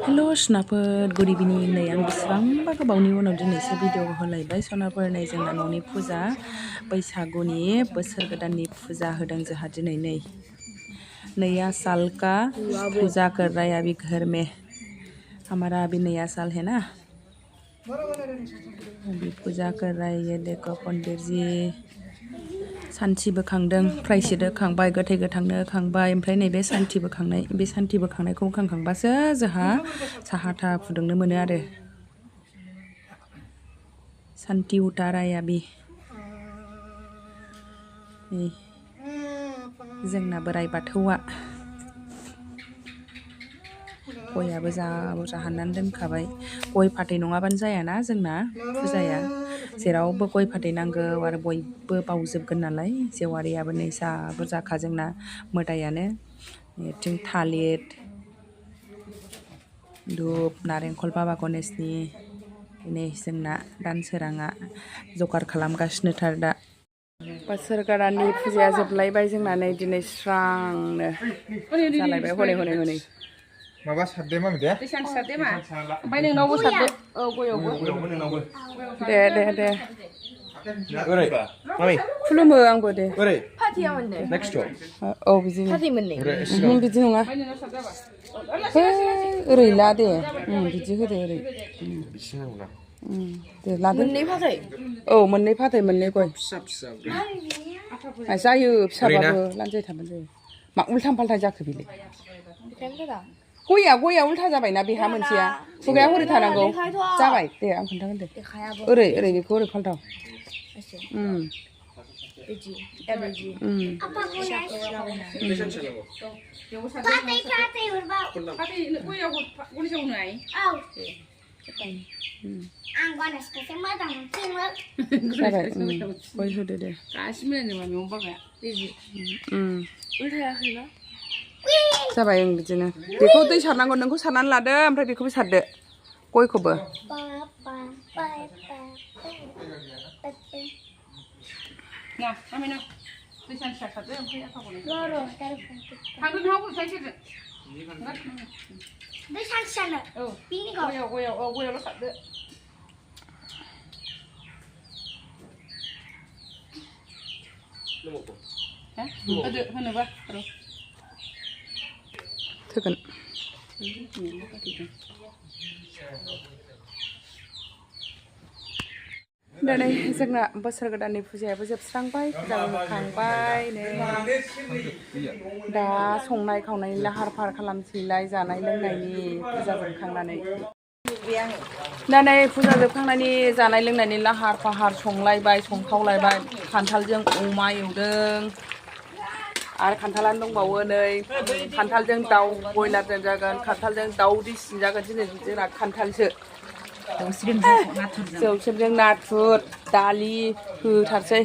Hello सनाफोर good इभिनिं नै आं बेसेबांबा गोबावनि उनाव दिनैसो भिडिअ होलायबाय सनाफोर नै जोंना न'नि फुजा बैसागुनि बोसोर गोदाननि फुजा होदों जोंहा दिनै नै नया साल का पूजा कर रहा है अभी घर में हमारा अभी नया साल है ना अभी पूजा कर रहा है ये देखो पंडित जी सान्थि बोखांदों प्रायश्चित होखांबाय गोथै गोथांनो होखांबाय ओमफ्राय नैबे सान्थि बोखांनाय बे सान्थि बोखांनायखौ होखांखांबासो जोंहा साहा था फुदुंनो मोनो आरो सान्थि उताराया बि जोंना बोराइ बाथौआ गयाबो जा बुरजा हाननानै दोनखाबाय गय फाथै नङाबानो जायाना जोंना फुजाया जेरावबो गय फाथै नांगौ आरो बयबो बावजोबगोन नालाय जेवारियाबो नै जा बुरजाखा जोंना मोदायानो बिथिं थालिर धुप नारेंखल बाबा गणेशनि नै जोंना दानसोराङा जगार खालामगासिनोथार दा बोसोर गोदाननि फुजाया जोबलायबाय जोंना नै दिनै स्रांनो जालायबाय हनै हनै हनै माबा सारदे मामि दे बेसां सारदे मा ओमफ्राय नोंनावबो सारदे औ गयावबो नोंनावबो दे ओरै मामि खुलुमो आंबो दे ओरै फाथिया मोननै नेक्स्ट औ बिदिनो फाथि मोननै बिदि नङा ओरै ला दे बिदि होदो ओरै बिसिना नङा दे लादो मोननै फाथै औ मोननै फाथै मोननै गय फिसा फिसा जायो फिसाबाबो लानजाय थाबानो जायो मा उल्थां फाल्थां जाखो बेलाय गया उल्था जाबायना बेहा मोनसेया खुगाया हरै थानांगौ जाबाय दे आं खोन्थागोन दे ओरै बेखौ ओरै फाल्थाव जाबाय गय होदो दे जाबाय बिदिनो बेखौ दै सारनांगौ नोंखौ सारनानै लादो ओमफ्राय बेखौबो सारदो गयखौबो होनोबा थोगोन दिनै जोंना बोसोर गोदाननि फुजायाबो जोबस्रांबाय फुजाबो होखांबाय नै दा संनाय खावनायनि लाहार फाहार खालामसैलाय जानाय लोंनायनि फुजा जोबखांनानै दा नै फुजा जोबखांनायनि जानाय लोंनायनि लाहार फाहार संलायबाय संखावलायबाय खान्थालजों अमा एवदों आरो खान्थालानो दंबावो नै खान्थालजों दाउ बयलारजों जागोन खान्थालजों दाउ दिसि जागोन दिनै जोंना खान्थालसो जौसेमजों नाथुर दालि होथारसै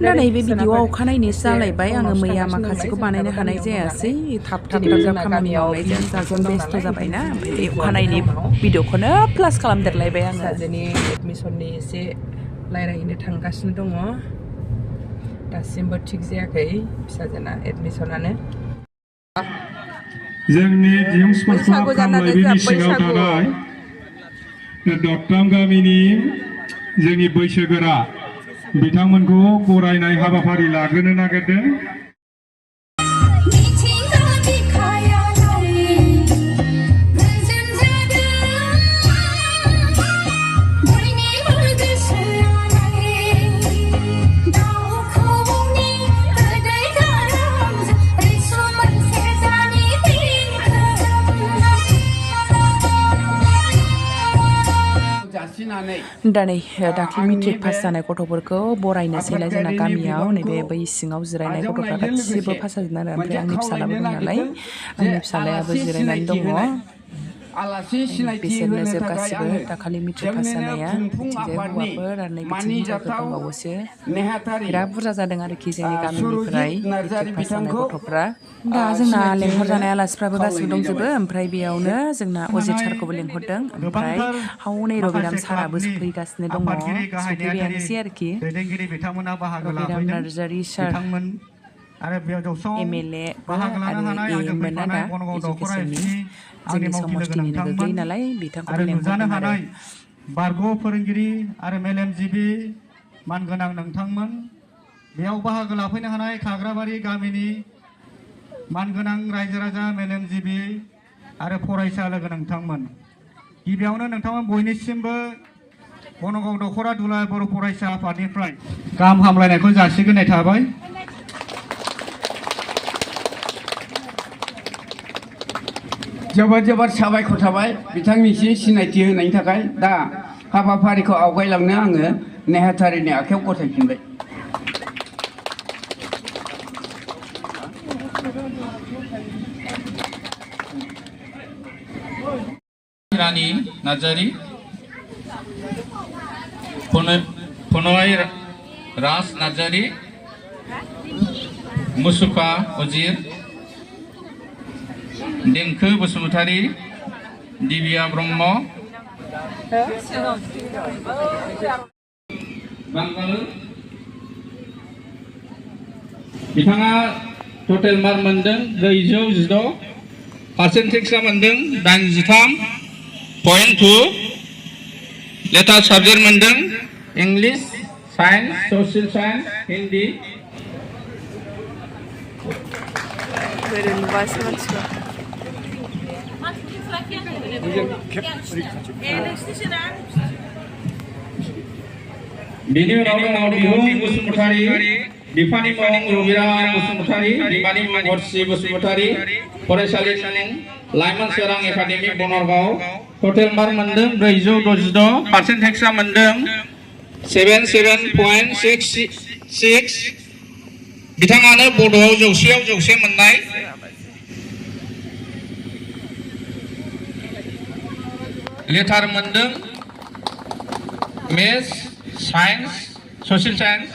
दा नैबे भिडिअ'आव अखानायैसो जालायबाय आङो मैया माखासेखौ बानायनो हानाय जायासै थाब खामानि मावनायजों जाजों बेस्थ' जाबायना ओमफ्राय बे अखानायैनि भिडिअ'खौनो प्लास खालामदेरलायबाय आङो फिसाजोनि एडमिसननि एसे रायज्लायहैनो थांगासिनो दङ दासिमबो थिग जायाखै फिसाजोना एडमिसनानो जोंनि दिहुं स्पर्टस क्लाब कामलायबिनि सिङाव थानाय दत्ताम गामिनि जोंनि बैसोगोरा बिथांमोनखौ बरायनाय हाबाफारि लाग्रोनो नागिरदों दा नै दाख्लै मेट्रिक पास जानाय गथ'फोरखौ बरायनोसैलाय जोंना गामियाव नैबे बै सिङाव जिरायनाय गथ'फ्रा गासिबो पास जाजोबदों आरो ओमफ्राय आंनि फिसालाबो दं नालाय आंनि फिसालायाबो जिरायनानै दङ बिसोरनो जोब गासिबो दाखालि मेट्रिक पास जानाया बिथिंजाय हौवाफोर आरो नै बिथिं हिनजावफोर दंबावोसो बिराद बुरजा जादों आरोखि जोंनि गामिनिफ्राय मेट्रिक पास जानाय गथ'फ्रा दा जोंना लेंहरजानाय आलासिफ्राबो गासिबो दंजोबो ओमफ्राय बेयावनो जोंना अजित सारखौबो लेंहरदों ओमफ्राय हाउनै रबिराम साराबो सफैगासिनो दङ सफैबायानोसै आरोखि रबिराम नार्जारि सार आरो बेयाव जौसं MLA बाहागो लानो हानाय आंजों फैफानाय बनगाव दखरा एफसि आंनि मावथि लोगो नोंथांमोन आरो नुजानो हानाय बारग' फोरोंगिरि आरो मेलेमजिबि मानगोनां नोंथांमोन बेयाव बाहागो लाफैनो हानाय खाग्राबारि गामिनि मानगोनां रायजो राजा मेलेमजिबि आरो फरायसा लोगो नोंथांमोन गिबियावनो नोंथांमोन बयनिसिमबो बनगाव दखरा दुलाराय बर' फरायसा आफादनिफ्राय गाहाम हामलायनायखौ जासिग्रोनाय थाबाय। जोबोद जोबोद साबायखर थाबाय बिथांनिसिम सिनायथि होनायनि थाखाय दा हाबाफारिखौ आवगायलांनो आङो नेहाथारिनि आखायाव गथायफिनबाय। रानी नार्जारी फनय राज नार्जारी मुसुफा उजिर देंखो बसुमतारी दिबिया ब्रह्म बांगाल बिथाङा टटेल मार्क मोनदों 416 पार्सेन्टेजआ मोनदों 83.2 लेटार साबजेक्ट मोनदों English science social science Hindi बिनि उनाव दङ बिहुं बसुमतारी बिफानि मुं रबिरा बसुमतारी बिमानि मुं हरसि बसुमतारी फरायसालिनि मुं लाइमोन सोरां एकाडेमि बनरगाव टटेल मार्क मोनदों 466 पार्सेन्टेजआ मोनदों 77.66 बिथाङानो बड'आव 100आव 100 मोननाय लेटार मोनदों मेथ्स साइन्स ससियेल साइन्स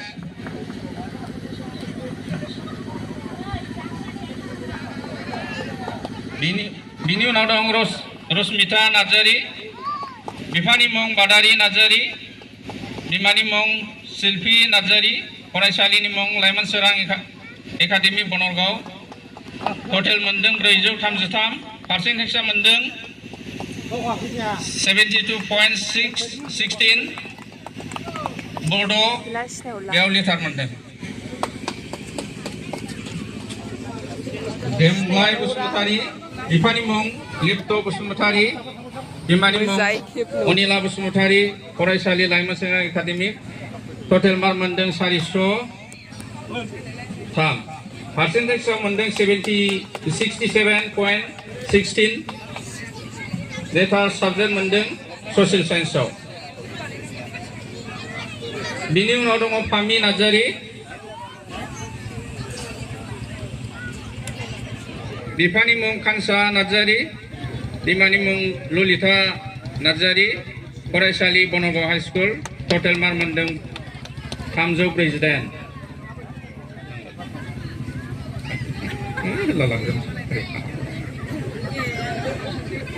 बिनि उनाव दं रश्मिता नार्जारी बिफानि मुं बादारि नार्जारी बिमानि मुं शिल्पी नार्जारी फरायसालिनि मुं लाइमोन सोरां एकाडेमि बनरगाव टटेल मोनदों 433 पार्सेन्टेजआ मोनदों 72.16 बड' बेयाव लेटार मोनदों देमग्लाय बसुमतारी बिफानि मुं लिप्त बसुमतारी बिमानि मुं अनिला बसुमतारी फरायसालि लाइमोन सोरां एकाडेमि टटेल मार्क मोनदों 403 पार्सेन्टेजआ मोनदों 67.16 लेटार साबजेक्ट मोनदों ससियेल साइन्सआव बिनि उनाव दङ फामि नार्जारी बिफानि मुं खानसा नार्जारी बिमानि मुं ललिता नार्जारी फरायसालि बनगाव हाई स्कुल टटेल मार्क मोनदों 348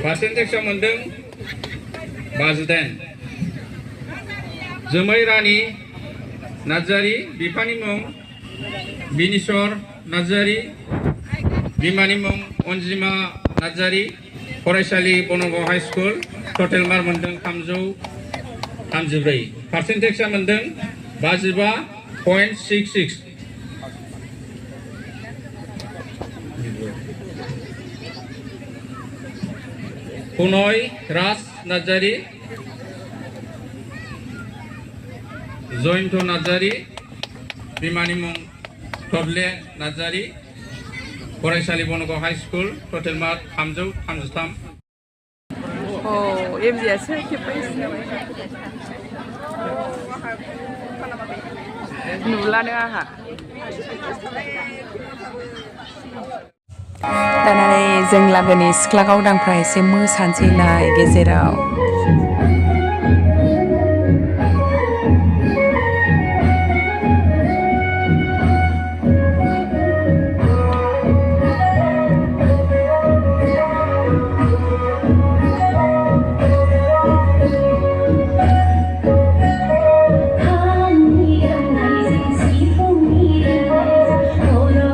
पार्सेन्टेजआ मोनदों 58 जोमै रानी नार्जारी बिफानि मुं बिनेश्वर नार्जारी बिमानि मुं अनजिमा नार्जारी फरायसालि बनगाव हाई स्कुल टटेल मार्क मोनदों 334 पार्सेन्टेजआ मोनदों 55.66 फनय राज नार्जारी जयन्त नार्जारी बिमानि मुं थरले नार्जारी फरायसालि बनगाव हाई स्कुल टटेल मार्क 333 MGयासो खेबबाय नुलानो आहा दाना जों लागोनि सिख्ला गावदांफ्रा एसे मोसानोसैलाय गेजेराव Hãy subscribe cho kênh Ghiền Mì Gõ để không bỏ lỡ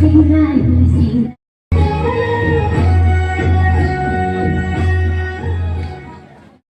생각을 생각